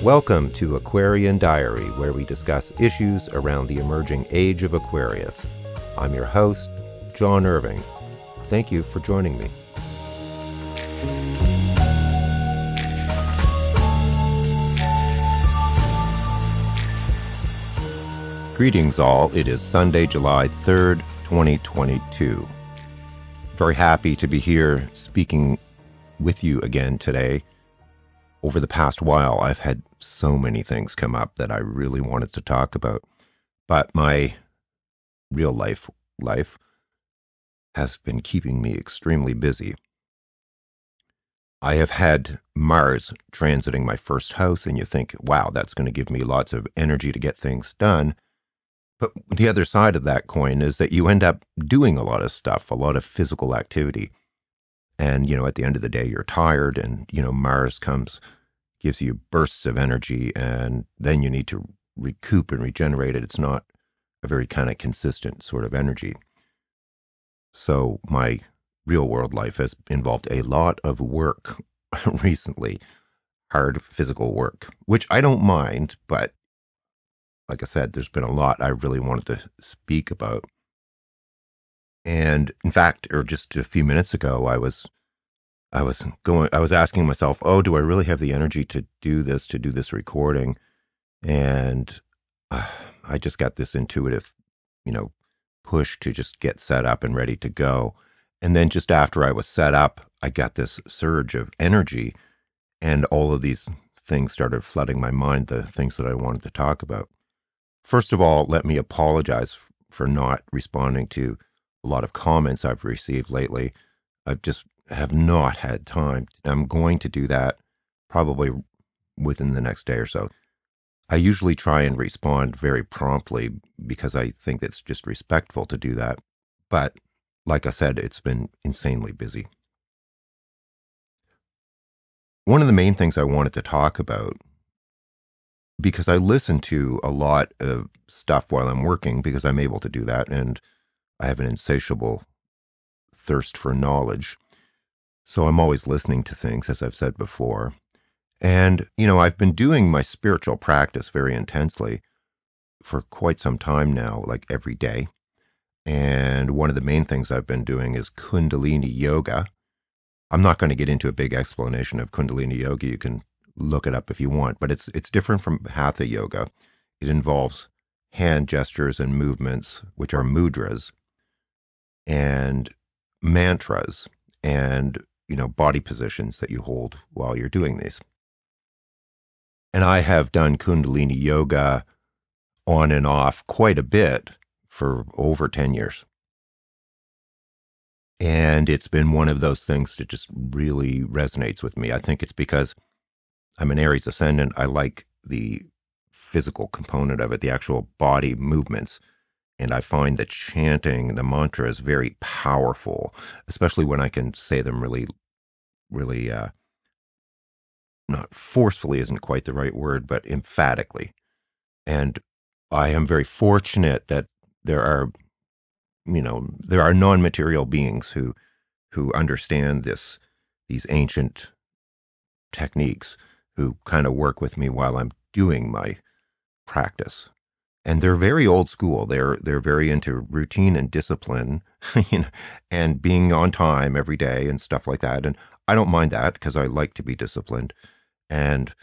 Welcome to Aquarian Diary, where we discuss issues around the emerging age of Aquarius. I'm your host, John Irving. Thank you for joining me. Greetings all, it is Sunday, July 3rd, 2022. Very happy to be here speaking with you again today. Over the past while, I've had so many things come up that I really wanted to talk about, but my real life has been keeping me extremely busy. I have had Mars transiting my first house, and you think, wow, that's going to give me lots of energy to get things done. But the other side of that coin is that you end up doing a lot of stuff, a lot of physical activity. And, at the end of the day, you're tired and, Mars comes, gives you bursts of energy, and then you need to recoup and regenerate it. It's not a very kind of consistent sort of energy. So my real world life has involved a lot of work recently, hard physical work, which I don't mind, but like I said, there's been a lot I really wanted to speak about. And in fact, or just a few minutes ago, I was asking myself, oh, do I really have the energy to do this recording? And I just got this intuitive, push to just get set up and ready to go. And then just after I was set up, I got this surge of energy, and all of these things started flooding my mind, the things that I wanted to talk about. First of all, let me apologize for not responding to a lot of comments I've received lately. I just have not had time. I'm going to do that probably within the next day or so. I usually try and respond very promptly because I think it's just respectful to do that. But like I said, it's been insanely busy. One of the main things I wanted to talk about, because I listen to a lot of stuff while I'm working, because I'm able to do that, and I have an insatiable thirst for knowledge. So I'm always listening to things, as I've said before. And, I've been doing my spiritual practice very intensely for quite some time now, like every day. And one of the main things I've been doing is Kundalini yoga. I'm not going to get into a big explanation of Kundalini yoga. You can look it up if you want, but it's different from Hatha yoga. It involves hand gestures and movements, which are mudras, and mantras, and body positions that you hold while you're doing these. And I have done Kundalini yoga on and off quite a bit for over 10 years. And it's been one of those things that just really resonates with me. I think it's because I'm an Aries ascendant. I like the physical component of it, the actual body movements. And I find that chanting the mantra is very powerful, especially when I can say them really, not forcefully isn't quite the right word, but emphatically. And I am very fortunate that there are non-material beings who understand these ancient techniques, who kind of work with me while I'm doing my practice. And they're very old school. They're very into routine and discipline, and being on time every day and stuff like that. And I don't mind that because I like to be disciplined. And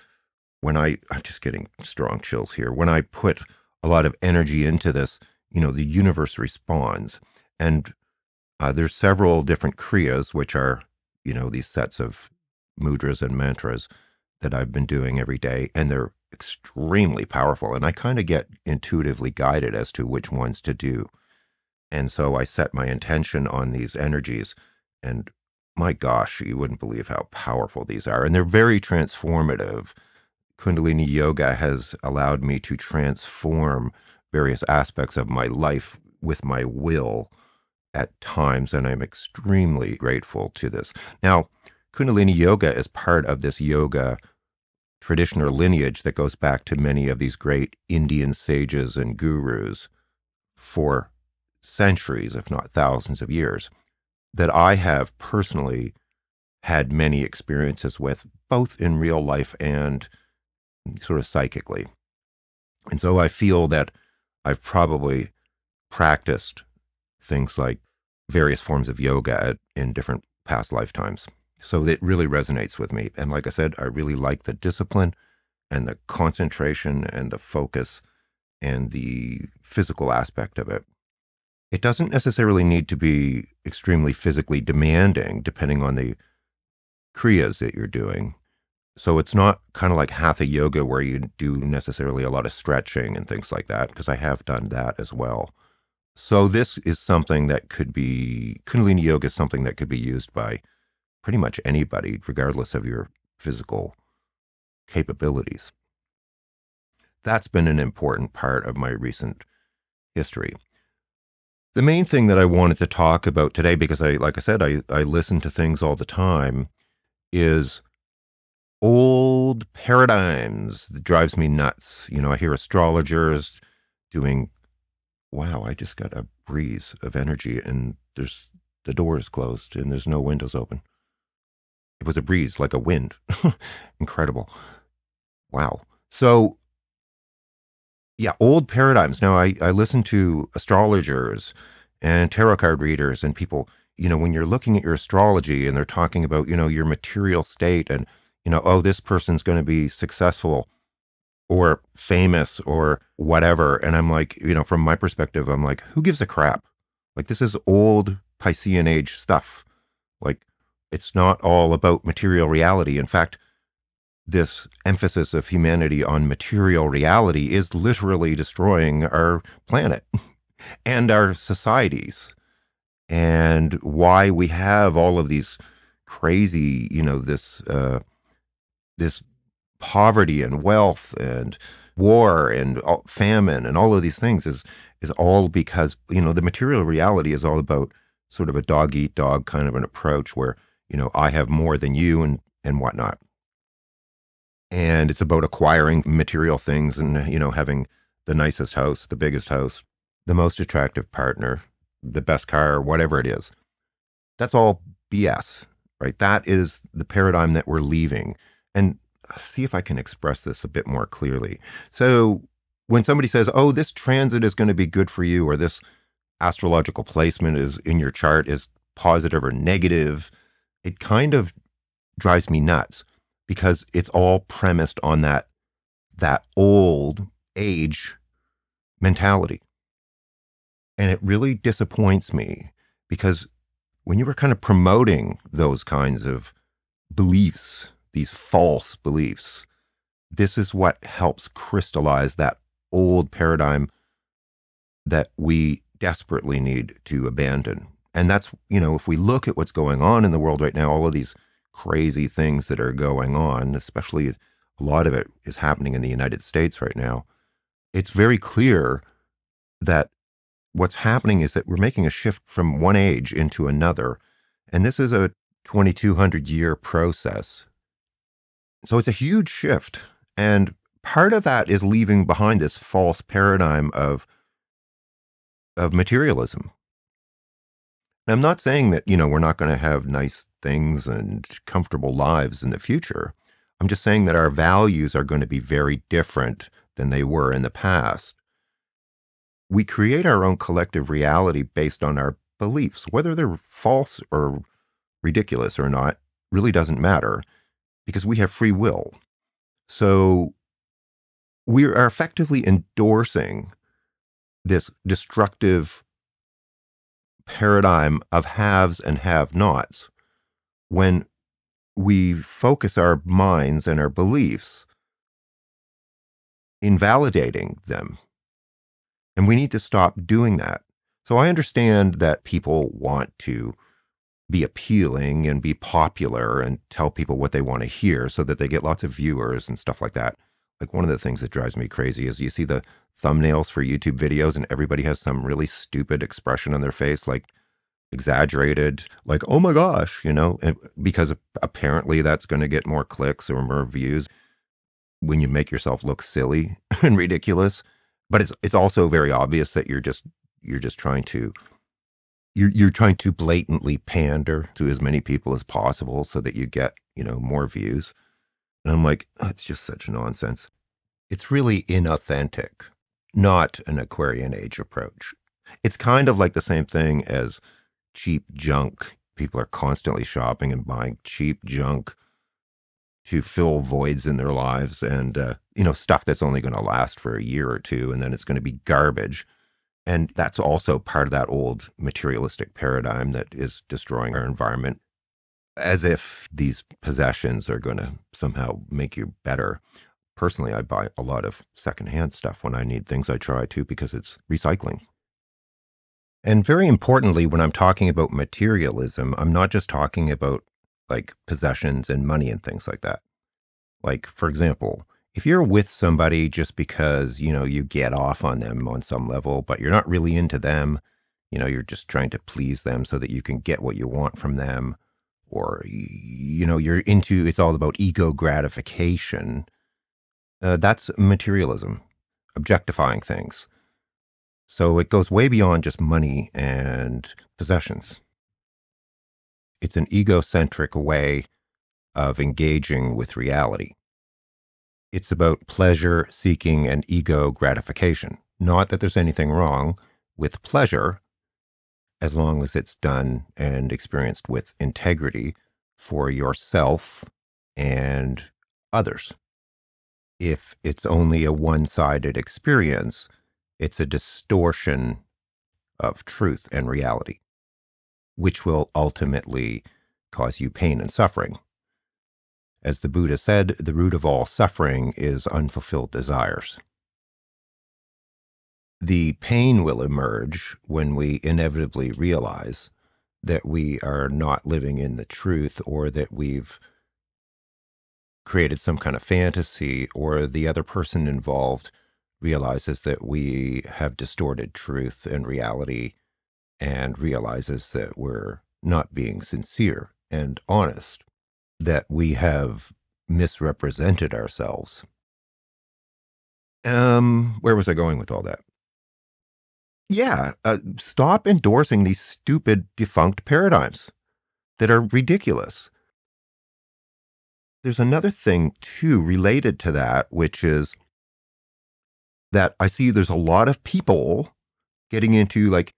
when I'm just getting strong chills here, when I put a lot of energy into this, the universe responds. And there's several different kriyas, which are, these sets of mudras and mantras that I've been doing every day. And they're extremely powerful. And I kind of get intuitively guided as to which ones to do. And so I set my intention on these energies, and my gosh, you wouldn't believe how powerful these are. And they're very transformative. Kundalini yoga has allowed me to transform various aspects of my life with my will at times, and I'm extremely grateful to this. Now, Kundalini yoga is part of this yoga tradition or lineage that goes back to many of these great Indian sages and gurus for centuries, if not thousands of years, that I have personally had many experiences with, both in real life and sort of psychically. And so I feel that I've probably practiced things like various forms of yoga in different past lifetimes. So it really resonates with me. And like I said, I really like the discipline and the concentration and the focus and the physical aspect of it. It doesn't necessarily need to be extremely physically demanding, depending on the kriyas that you're doing. So it's not kind of like hatha yoga where you do necessarily a lot of stretching and things like that, because I have done that as well. So this is something that could be, Kundalini yoga is something that could be used by pretty much anybody, regardless of your physical capabilities. That's been an important part of my recent history. The main thing that I wanted to talk about today, because like I said, I listen to things all the time, is old paradigms that drives me nuts. You know, I hear astrologers doing, wow, I just got a breeze of energy and the door is closed and there's no windows open. It was a breeze, like a wind. Incredible. Wow. So yeah, old paradigms. Now I listen to astrologers and tarot card readers and people, you know, when you're looking at your astrology and they're talking about, you know, your material state and, you know, oh, this person's going to be successful or famous or whatever. And I'm like, you know, from my perspective, I'm like, who gives a crap? Like, this is old Piscean Age stuff. Like, it's not all about material reality. In fact, this emphasis of humanity on material reality is literally destroying our planet and our societies, and why we have all of these crazy, you know, this poverty and wealth and war and famine and all of these things is all because, you know, the material reality is all about sort of a dog eat dog kind of an approach where, you know, I have more than you and whatnot. And it's about acquiring material things and, you know, having the nicest house, the biggest house, the most attractive partner, the best car, whatever it is. That's all BS, right? That is the paradigm that we're leaving. And see if I can express this a bit more clearly. So when somebody says, oh, this transit is going to be good for you, or this astrological placement is in your chart is positive or negative, it kind of drives me nuts because it's all premised on that old age mentality. And it really disappoints me because when you were kind of promoting those kinds of beliefs, these false beliefs, this is what helps crystallize that old paradigm that we desperately need to abandon. And that's, you know, if we look at what's going on in the world right now, all of these crazy things that are going on, especially as a lot of it is happening in the United States right now, it's very clear that what's happening is that we're making a shift from one age into another. And this is a 2,200-year process. So it's a huge shift. And part of that is leaving behind this false paradigm of materialism. And I'm not saying that, you know, we're not going to have nice things and comfortable lives in the future. I'm just saying that our values are going to be very different than they were in the past. We create our own collective reality based on our beliefs. Whether they're false or ridiculous or not really doesn't matter because we have free will. So we are effectively endorsing this destructive paradigm of haves and have-nots when we focus our minds and our beliefs in validating them. And we need to stop doing that. So I understand that people want to be appealing and be popular and tell people what they want to hear so that they get lots of viewers and stuff like that. Like, one of the things that drives me crazy is you see the thumbnails for YouTube videos and everybody has some really stupid expression on their face, like exaggerated, like, oh my gosh, you know, and because apparently that's going to get more clicks or more views when you make yourself look silly and ridiculous. But it's also very obvious that you're just trying to you're trying to blatantly pander to as many people as possible so that you get, you know, more views. And I'm like, oh, it's just such nonsense. It's really inauthentic, not an Aquarian Age approach. It's kind of like the same thing as cheap junk. People are constantly shopping and buying cheap junk to fill voids in their lives and, stuff that's only going to last for a year or two, and then it's going to be garbage. And that's also part of that old materialistic paradigm that is destroying our environment, as if these possessions are going to somehow make you better. Personally, I buy a lot of secondhand stuff when I need things. I try to because it's recycling. And very importantly, when I'm talking about materialism, I'm not just talking about like possessions and money and things like that. Like, for example, if you're with somebody just because, you get off on them on some level, but you're not really into them, you're just trying to please them so that you can get what you want from them, or, you're into, it's all about ego gratification. That's materialism, objectifying things. So it goes way beyond just money and possessions. It's an egocentric way of engaging with reality. It's about pleasure seeking and ego gratification. Not that there's anything wrong with pleasure, as long as it's done and experienced with integrity for yourself and others. If it's only a one-sided experience, it's a distortion of truth and reality, which will ultimately cause you pain and suffering. As the Buddha said, the root of all suffering is unfulfilled desires. The pain will emerge when we inevitably realize that we are not living in the truth, or that we've created some kind of fantasy, or the other person involved realizes that we have distorted truth and reality and realizes that we're not being sincere and honest, that we have misrepresented ourselves. Where was I going with all that? Yeah, stop endorsing these stupid defunct paradigms that are ridiculous. There's another thing too related to that, which is that I see there's a lot of people getting into like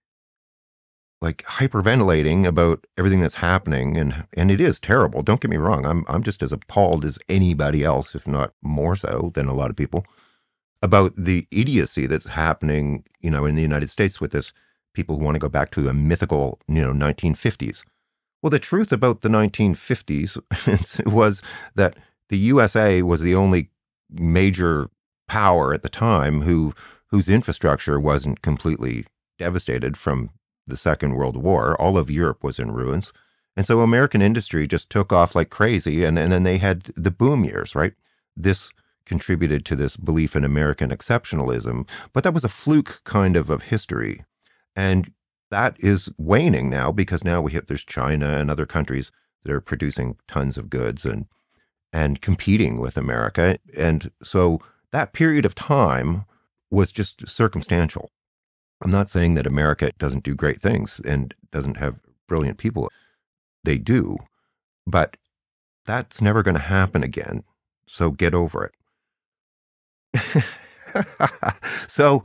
hyperventilating about everything that's happening, and it is terrible. Don't get me wrong. I'm just as appalled as anybody else, if not more so than a lot of people, about the idiocy that's happening, in the United States with this people who want to go back to a mythical, 1950s. Well, the truth about the 1950s was that the USA was the only major power at the time whose infrastructure wasn't completely devastated from the Second World War. All of Europe was in ruins. And so American industry just took off like crazy. And then they had the boom years, right? This contributed to this belief in American exceptionalism, but that was a fluke kind of history. And that is waning now, because now there's China and other countries that are producing tons of goods and competing with America. And so that period of time was just circumstantial. I'm not saying that America doesn't do great things and doesn't have brilliant people. They do, but that's never going to happen again. So get over it. So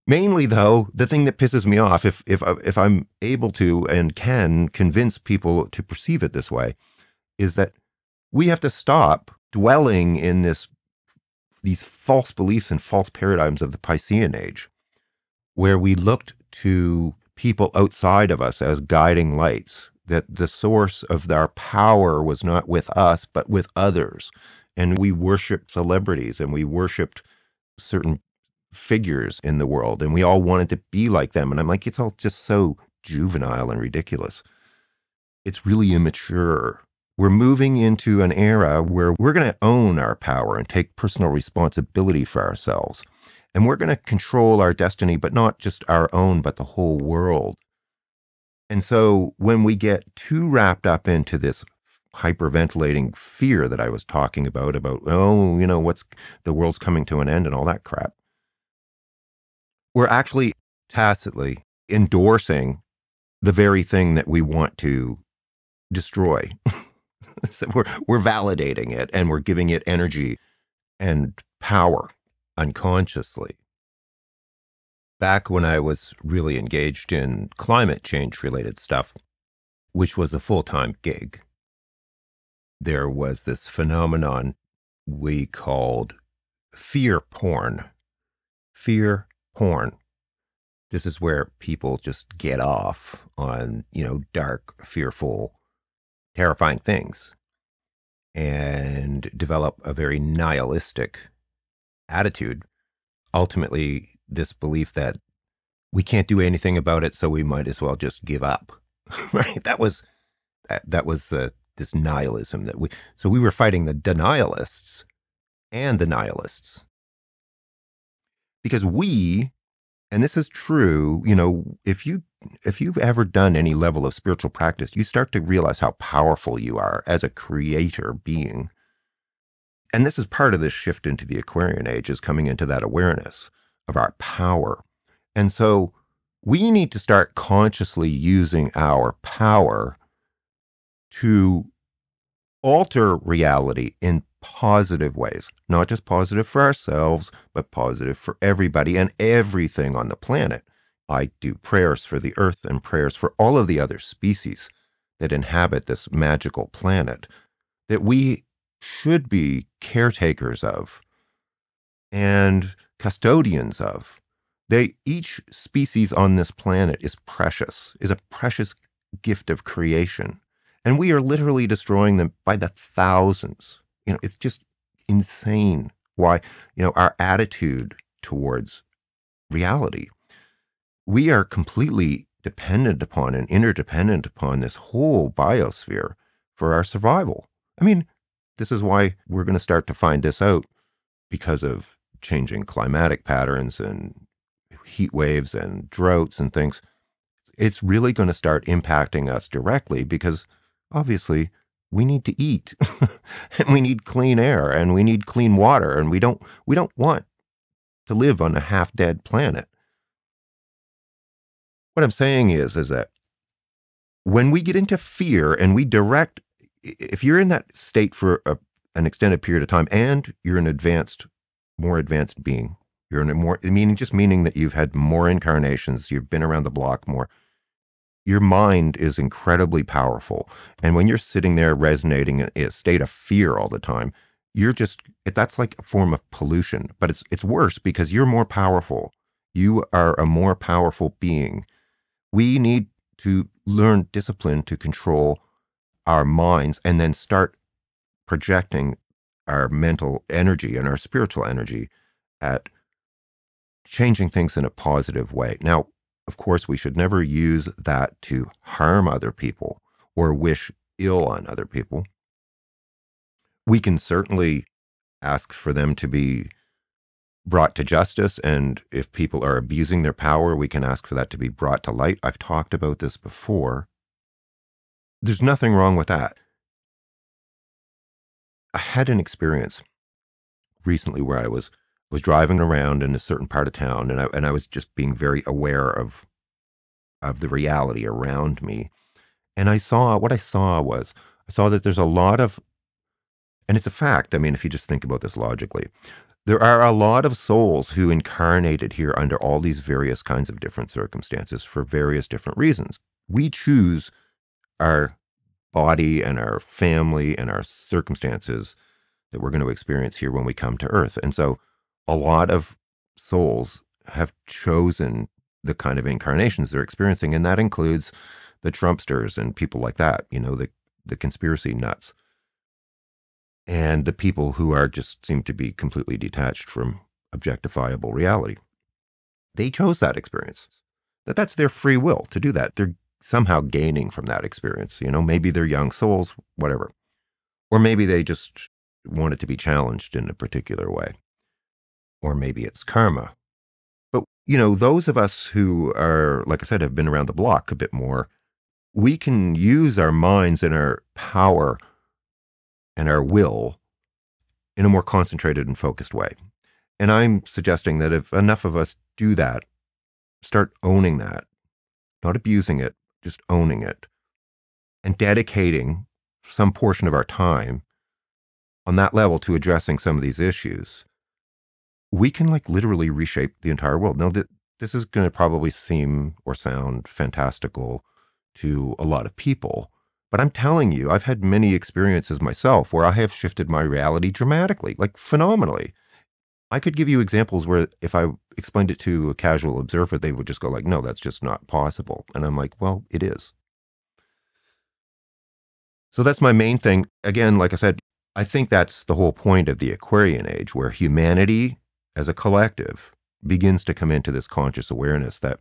mainly though, the thing that pisses me off, if I'm able to and can convince people to perceive it this way, is that we have to stop dwelling in these false beliefs and false paradigms of the Piscean Age, where we looked to people outside of us as guiding lights, that the source of our power was not with us, but with others. And we worshiped celebrities and we worshiped certain figures in the world, and we all wanted to be like them. And I'm like, it's all just so juvenile and ridiculous. It's really immature. We're moving into an era where we're going to own our power and take personal responsibility for ourselves. And we're going to control our destiny, but not just our own, but the whole world. And so when we get too wrapped up into this hyperventilating fear that I was talking about, what's the world's coming to an end and all that crap, we're actually tacitly endorsing the very thing that we want to destroy. So we're validating it, and we're giving it energy, and power unconsciously. Back when I was really engaged in climate change related stuff, which was a full-time gig, there was this phenomenon we called fear porn. Fear porn. This is where people just get off on, dark, fearful, terrifying things and develop a very nihilistic attitude. Ultimately, this belief that we can't do anything about it, so we might as well just give up. Right? That was this nihilism that we were fighting the denialists and the nihilists because and this is true, if you've ever done any level of spiritual practice, you start to realize how powerful you are as a creator being. And this is part of this shift into the Aquarian Age, is coming into that awareness of our power. And so we need to start consciously using our power to alter reality in positive ways, not just positive for ourselves, but positive for everybody and everything on the planet. I do prayers for the earth and prayers for all of the other species that inhabit this magical planet that we should be caretakers of and custodians of. Each species on this planet is a precious gift of creation. And we are literally destroying them by the thousands. It's just insane why, our attitude towards reality. We are completely dependent upon and interdependent upon this whole biosphere for our survival. I mean, this is why we're going to start to find this out, because of changing climatic patterns and heat waves and droughts and things. It's really going to start impacting us directly because obviously we need to eat and we need clean air and we need clean water, and we don't want to live on a half-dead planet. What I'm saying is that when we get into fear and if you're in that state for an extended period of time and you're an more advanced being, meaning that you've had more incarnations, you've been around the block more, your mind is incredibly powerful. And when you're sitting there resonating in a state of fear all the time, that's like a form of pollution, but it's worse because you're more powerful. You are a more powerful being. We need to learn discipline to control our minds and then start projecting our mental energy and our spiritual energy at changing things in a positive way. Now, of course, we should never use that to harm other people or wish ill on other people. We can certainly ask for them to be brought to justice, and if people are abusing their power, we can ask for that to be brought to light. I've talked about this before. There's nothing wrong with that. I had an experience recently where I was driving around in a certain part of town, and I was just being very aware of the reality around me. And I saw that there's a lot of, and it's a fact. I mean, if you just think about this logically, there are a lot of souls who incarnated here under all these various kinds of different circumstances for various different reasons. We choose our body and our family and our circumstances that we're going to experience here when we come to Earth. And so a lot of souls have chosen the kind of incarnations they're experiencing, and that includes the Trumpsters and people like that, the conspiracy nuts, and the people who seem to be completely detached from objectifiable reality. They chose that experience. That's their free will to do that. They're somehow gaining from that experience. Maybe they're young souls, whatever. Or maybe they just want it to be challenged in a particular way. Or maybe it's karma. But, those of us who are, like I said, have been around the block a bit more, we can use our minds and our power and our will in a more concentrated and focused way. And I'm suggesting that if enough of us do that, start owning that, not abusing it, just owning it, and dedicating some portion of our time on that level to addressing some of these issues, we can like literally reshape the entire world. Now, this is going to probably seem or sound fantastical to a lot of people, but I'm telling you, I've had many experiences myself where I have shifted my reality dramatically, like phenomenally. I could give you examples where if I explained it to a casual observer, they would just go like, no, that's just not possible. And I'm like, well, it is. So that's my main thing. Again, like I said, I think that's the whole point of the Aquarian Age, where humanity as a collective begins to come into this conscious awareness that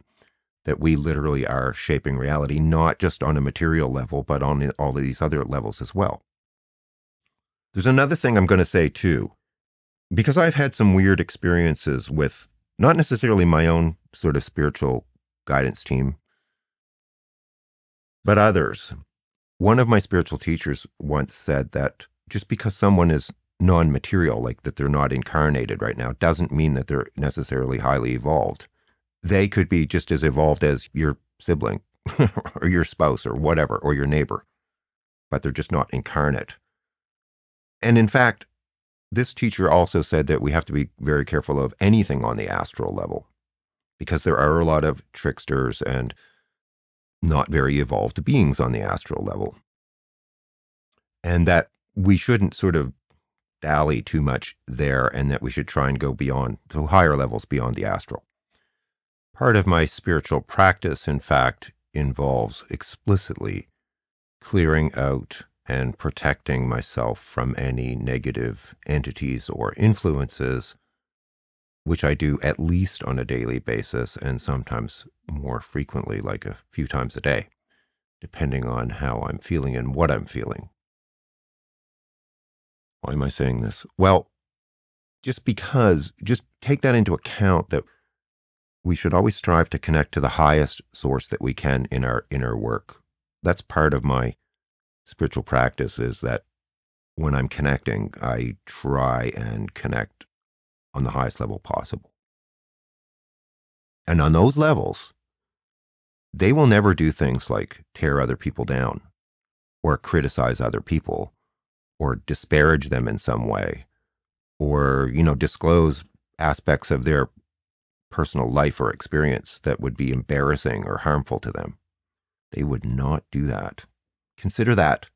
we literally are shaping reality, not just on a material level, but on all of these other levels as well. There's another thing I'm going to say too, because I've had some weird experiences with not necessarily my own sort of spiritual guidance team, but others. One of my spiritual teachers once said that just because someone is non-material, like that they're not incarnated right now, doesn't mean that they're necessarily highly evolved. They could be just as evolved as your sibling or your spouse or whatever, or your neighbor, but they're just not incarnate. And in fact, this teacher also said that we have to be very careful of anything on the astral level because there are a lot of tricksters and not very evolved beings on the astral level. And that we shouldn't sort of dally too much there and that we should try and go beyond to higher levels beyond the astral. Part of my spiritual practice, in fact, involves explicitly clearing out and protecting myself from any negative entities or influences, which I do at least on a daily basis and sometimes more frequently, like a few times a day, depending on how I'm feeling and what I'm feeling. Why am I saying this? Well, just because, just take that into account that we should always strive to connect to the highest source that we can in our inner work. That's part of my spiritual practice, is that when I'm connecting, I try and connect on the highest level possible. And on those levels, they will never do things like tear other people down or criticize other people or disparage them in some way or, disclose aspects of their personal life or experience that would be embarrassing or harmful to them. They would not do that. Consider that.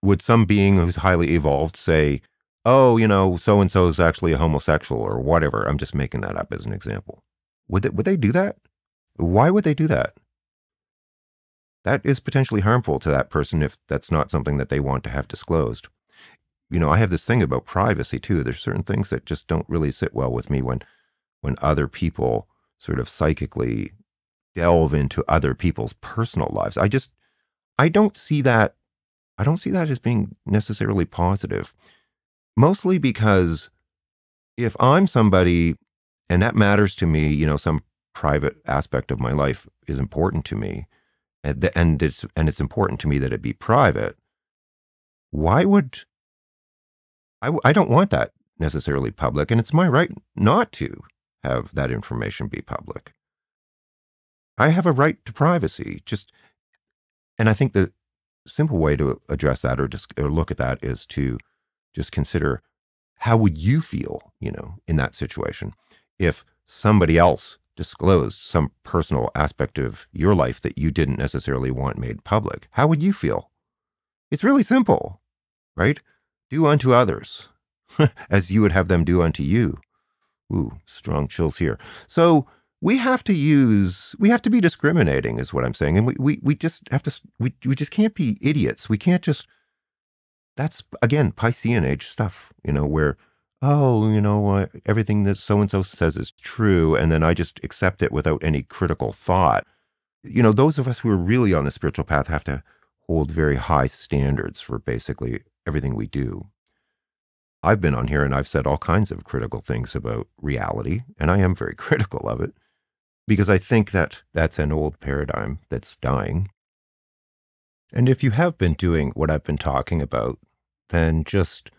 Would some being who's highly evolved say, oh, so and so is actually a homosexual or whatever? I'm just making that up as an example. Would they do that? Why would they do that? That is potentially harmful to that person if that's not something that they want to have disclosed. I have this thing about privacy too. There's certain things that just don't really sit well with me when other people sort of psychically delve into other people's personal lives. I don't see that. I don't see that as being necessarily positive. Mostly because if I'm somebody and that matters to me, some private aspect of my life is important to me, and it's important to me that it be private. Why would I don't want that necessarily public, and it's my right not to have that information be public. I have a right to privacy. And I think the simple way to address that or look at that is to just consider, how would you feel, in that situation if somebody else disclosed some personal aspect of your life that you didn't necessarily want made public? How would you feel? It's really simple, right? Do unto others as you would have them do unto you. Ooh, strong chills here. So we have to be discriminating is what I'm saying. And we just have to, we just can't be idiots. We can't just, that's again, Piscean Age stuff, where, oh, everything that so-and-so says is true. And then I just accept it without any critical thought. Those of us who are really on the spiritual path have to hold very high standards for basically everything we do. I've been on here and I've said all kinds of critical things about reality, and I am very critical of it because I think that that's an old paradigm that's dying. And if you have been doing what I've been talking about, then just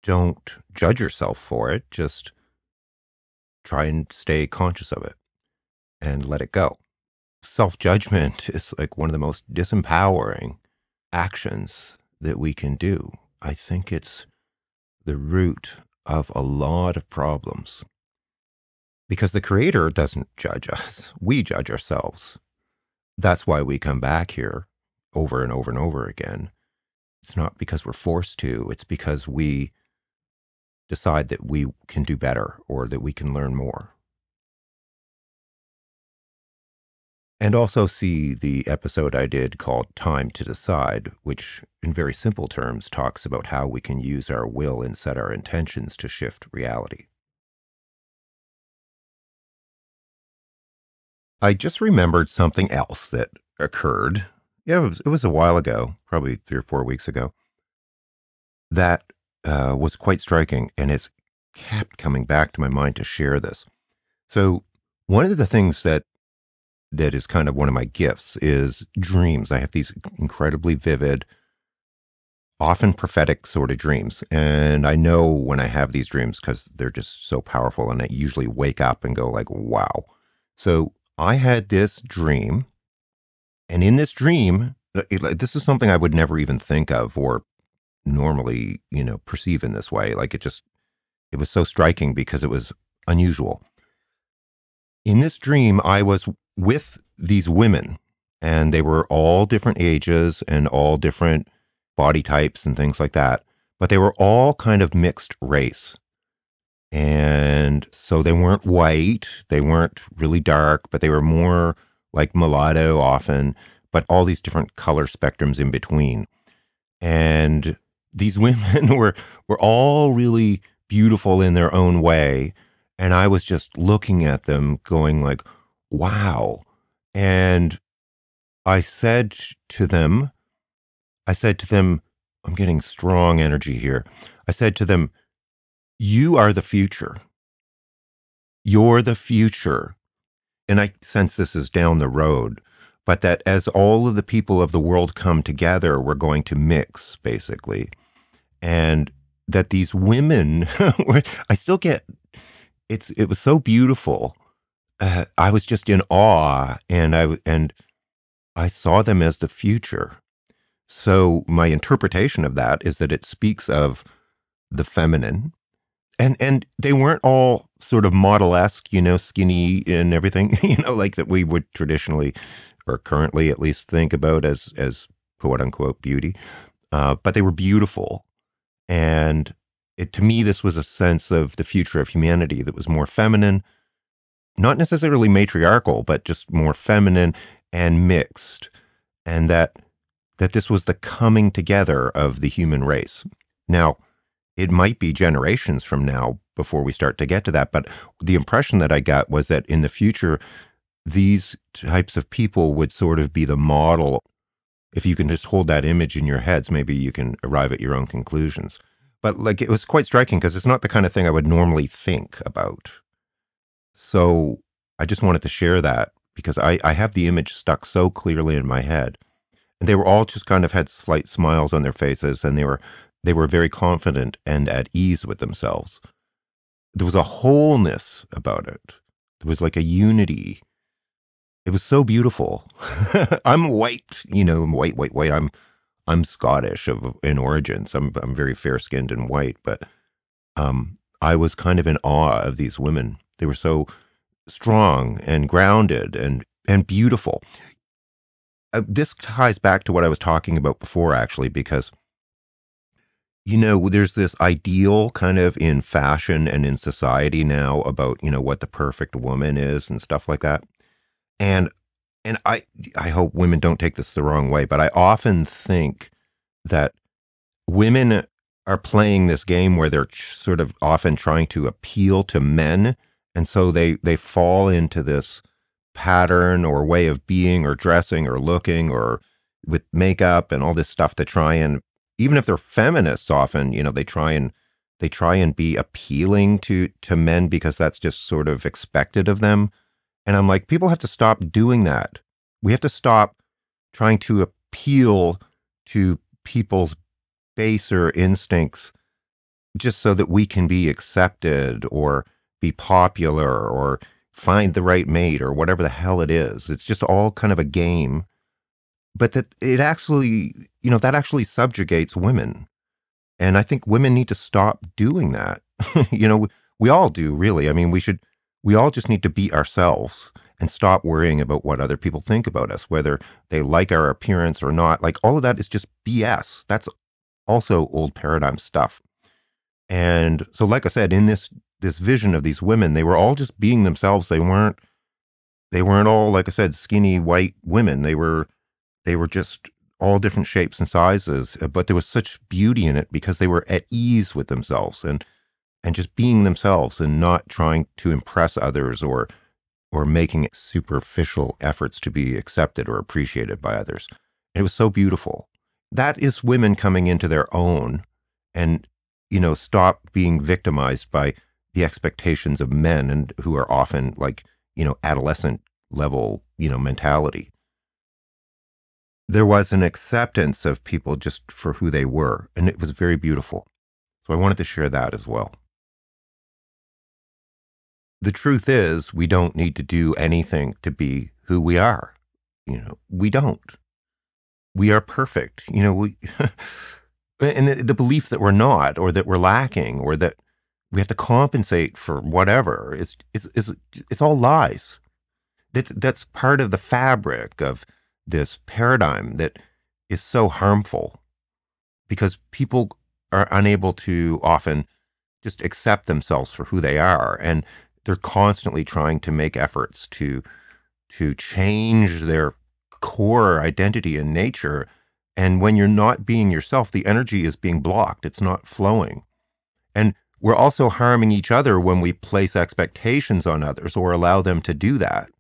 don't judge yourself for it. Just try and stay conscious of it and let it go. Self-judgment is like one of the most disempowering actions that we can do. I think it's the root of a lot of problems because the Creator doesn't judge us. We judge ourselves. That's why we come back here over and over and over again. It's not because we're forced to, it's because we decide that we can do better or that we can learn more. And also see the episode I did called Time to Decide, which in very simple terms talks about how we can use our will and set our intentions to shift reality. I just remembered something else that occurred. Yeah, it was a while ago, probably 3 or 4 weeks ago, that was quite striking, and it's kept coming back to my mind to share this. So, one of the things that is kind of one of my gifts is dreams. I have these incredibly vivid, often prophetic sort of dreams, and I know when I have these dreams because they're just so powerful, and I usually wake up and go like, "Wow!" So, I had this dream. And in this dream, this is something I would never even think of or normally, perceive in this way. Like it was so striking because it was unusual. In this dream, I was with these women, and they were all different ages and all different body types and things like that. But they were all kind of mixed race. And so they weren't white, they weren't really dark, but they were more like mulatto often, but all these different color spectrums in between. And these women were all really beautiful in their own way. And I was just looking at them going like, wow. And I said to them, I said to them, I'm getting strong energy here. I said to them, you are the future. You're the future. And I sense this is down the road, but that as all of the people of the world come together, we're going to mix basically. And that these women, I still get, it was so beautiful. I was just in awe and I saw them as the future. So my interpretation of that is that it speaks of the feminine. And they weren't all sort of model-esque, skinny and everything, like that we would traditionally or currently at least think about as quote unquote beauty. But they were beautiful. And to me, this was a sense of the future of humanity that was more feminine, not necessarily matriarchal, but just more feminine and mixed. And that this was the coming together of the human race. Now, it might be generations from now before we start to get to that. But the impression that I got was that in the future, these types of people would sort of be the model. If you can just hold that image in your heads, maybe you can arrive at your own conclusions. But like it was quite striking because it's not the kind of thing I would normally think about. So I just wanted to share that because I have the image stuck so clearly in my head. And they were all just kind of had slight smiles on their faces, and they were very confident and at ease with themselves. There was a wholeness about it. There was like a unity. It was so beautiful. I'm white, white. I'm Scottish in origin, so I'm very fair skinned and white. But I was kind of in awe of these women. They were so strong and grounded and beautiful. This ties back to what I was talking about before, actually, because there's this ideal kind of in fashion and in society now about, what the perfect woman is and stuff like that. And and I hope women don't take this the wrong way, but I often think that women are playing this game where they're sort of often trying to appeal to men, and so they fall into this pattern or way of being or dressing or looking or with makeup and all this stuff to try and, even if they're feminists often, they try and be appealing to men because that's just sort of expected of them. And I'm like, people have to stop doing that. We have to stop trying to appeal to people's baser instincts just so that we can be accepted or be popular or find the right mate or whatever the hell it is. It's just all kind of a game. But that it actually, that actually subjugates women. And I think women need to stop doing that. You know, we all do, really. I mean, we all just need to be ourselves and stop worrying about what other people think about us, whether they like our appearance or not. Like, all of that is just BS. That's also old paradigm stuff. And so, like I said, in this vision of these women, they were all just being themselves. They weren't all, like I said, skinny white women. They were just all different shapes and sizes, but there was such beauty in it because they were at ease with themselves and just being themselves and not trying to impress others or making superficial efforts to be accepted or appreciated by others. It was so beautiful. That is women coming into their own and, stop being victimized by the expectations of men and who are often like, adolescent level, mentality. There was an acceptance of people just for who they were, and it was very beautiful. So I wanted to share that as well. The truth is, we don't need to do anything to be who we are. We don't. We are perfect. And the belief that we're not, or that we're lacking, or that we have to compensate for whatever is it's all lies. That's part of the fabric of this paradigm that is so harmful because people are unable to often just accept themselves for who they are, and they're constantly trying to make efforts to change their core identity and nature. And when you're not being yourself, the energy is being blocked. It's not flowing. And we're also harming each other when we place expectations on others or allow them to do that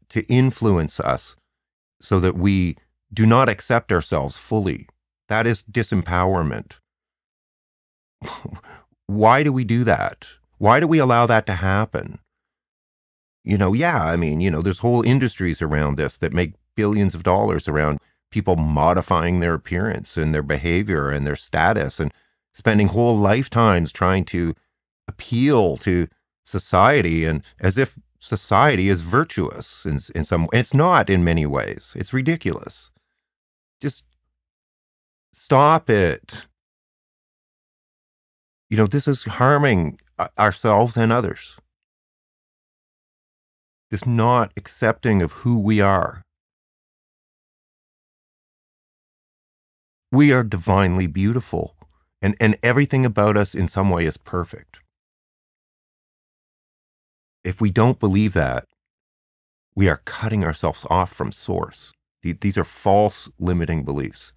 to influence us so that we do not accept ourselves fully. That is disempowerment. Why do we do that? Why do we allow that to happen? Yeah, I mean, there's whole industries around this that make billions of dollars around people modifying their appearance and their behavior and their status and spending whole lifetimes trying to appeal to society, and as if society is virtuous in some. It's not in many ways. It's ridiculous. Just stop it. This is harming ourselves and others. This not accepting of who we are. We are divinely beautiful, and everything about us in some way is perfect. If we don't believe that, we are cutting ourselves off from source. These are false limiting beliefs.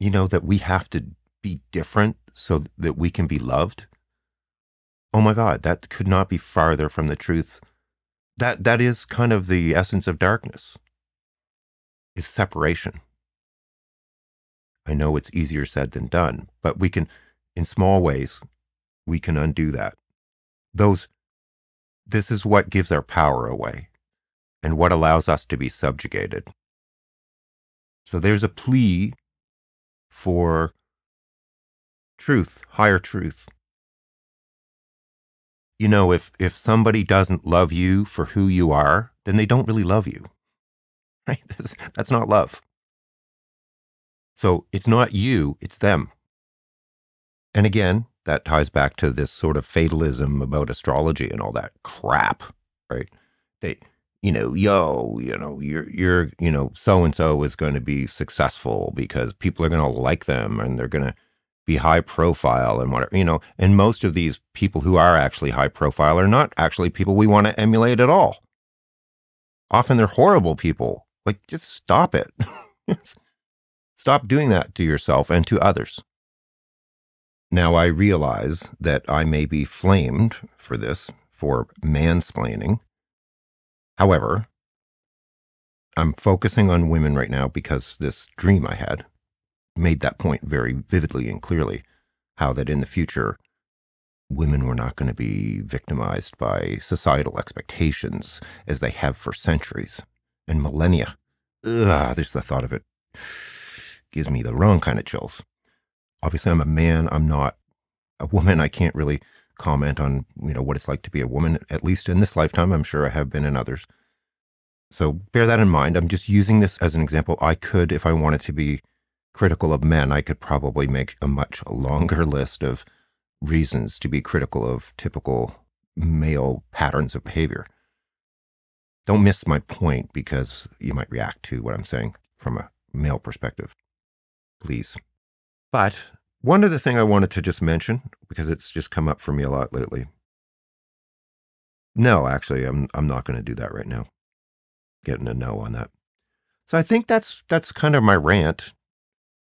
That we have to be different so that we can be loved. Oh my God, that could not be farther from the truth. That is kind of the essence of darkness, is separation. I know it's easier said than done, but we can, in small ways, we can undo that. Those, this is what gives our power away and what allows us to be subjugated. So there's a plea for truth, higher truth. If somebody doesn't love you for who you are, then they don't really love you, right? That's not love. So it's not you, it's them. And again, that ties back to this sort of fatalism about astrology and all that crap, right? They, you're, so and so is going to be successful because people are going to like them and they're going to be high profile and whatever, and most of these people who are actually high profile are not actually people we want to emulate at all. Often they're horrible people. Like, just stop it. Stop doing that to yourself and to others. Now, I realize that I may be flamed for this, for mansplaining. However, I'm focusing on women right now because this dream I had made that point very vividly and clearly, how that in the future, women were not going to be victimized by societal expectations as they have for centuries and millennia. Ugh, just the thought of it gives me the wrong kind of chills. Obviously, I'm a man. I'm not a woman. I can't really comment on, what it's like to be a woman, at least in this lifetime. I'm sure I have been in others. So bear that in mind. I'm just using this as an example. I could, if I wanted to be critical of men, I could probably make a much longer list of reasons to be critical of typical male patterns of behavior. Don't miss my point because you might react to what I'm saying from a male perspective, please. But one other thing I wanted to just mention, because it's just come up for me a lot lately. No, actually, I'm not going to do that right now. Getting a no on that. So I think that's kind of my rant.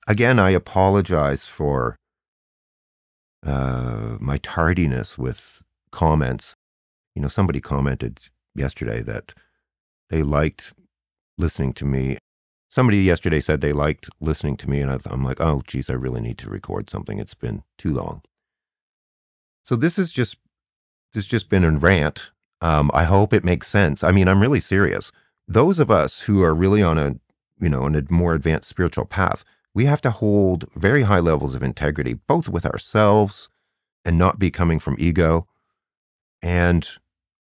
Again, I apologize for my tardiness with comments. You know, somebody commented yesterday that they liked listening to me. Somebody yesterday said they liked listening to me, and I'm like, oh, geez, I really need to record something. It's been too long. So this just been a rant. I hope it makes sense. I mean, I'm really serious. Those of us who are really on a, on a more advanced spiritual path, we have to hold very high levels of integrity, both with ourselves and not be coming from ego. And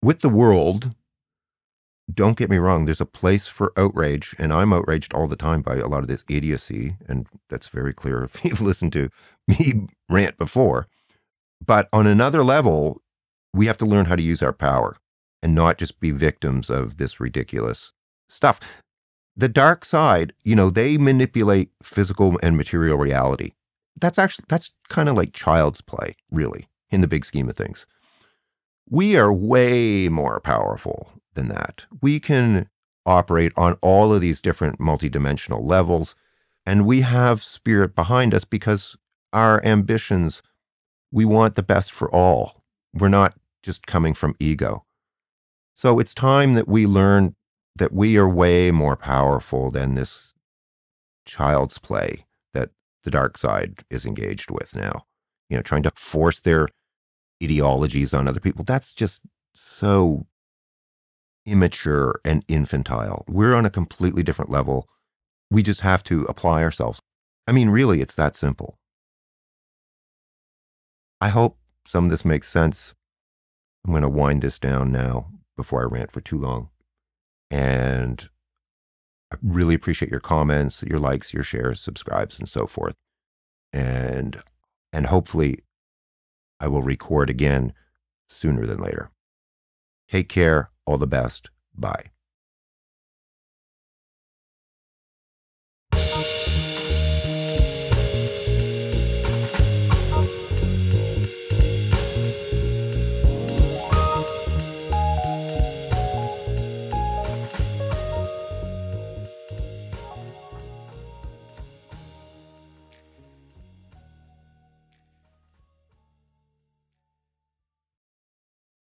with the world, don't get me wrong, there's a place for outrage, and I'm outraged all the time by a lot of this idiocy, and that's very clear if you've listened to me rant before. But on another level, we have to learn how to use our power and not just be victims of this ridiculous stuff. The dark side, they manipulate physical and material reality. That's kind of like child's play, really, in the big scheme of things. We are way more powerful than that. We can operate on all of these different multidimensional levels, and we have spirit behind us because our ambitions, we want the best for all. We're not just coming from ego. So it's time that we learn that we are way more powerful than this child's play that the dark side is engaged with now. Trying to force their ideologies on other people. That's just so immature and infantile. We're on a completely different level. We just have to apply ourselves. I mean, really, it's that simple. I hope some of this makes sense. I'm going to wind this down now before I rant for too long. And I really appreciate your comments, your likes, your shares, subscribes, and so forth. And hopefully I will record again sooner than later. Take care. All the best. Bye.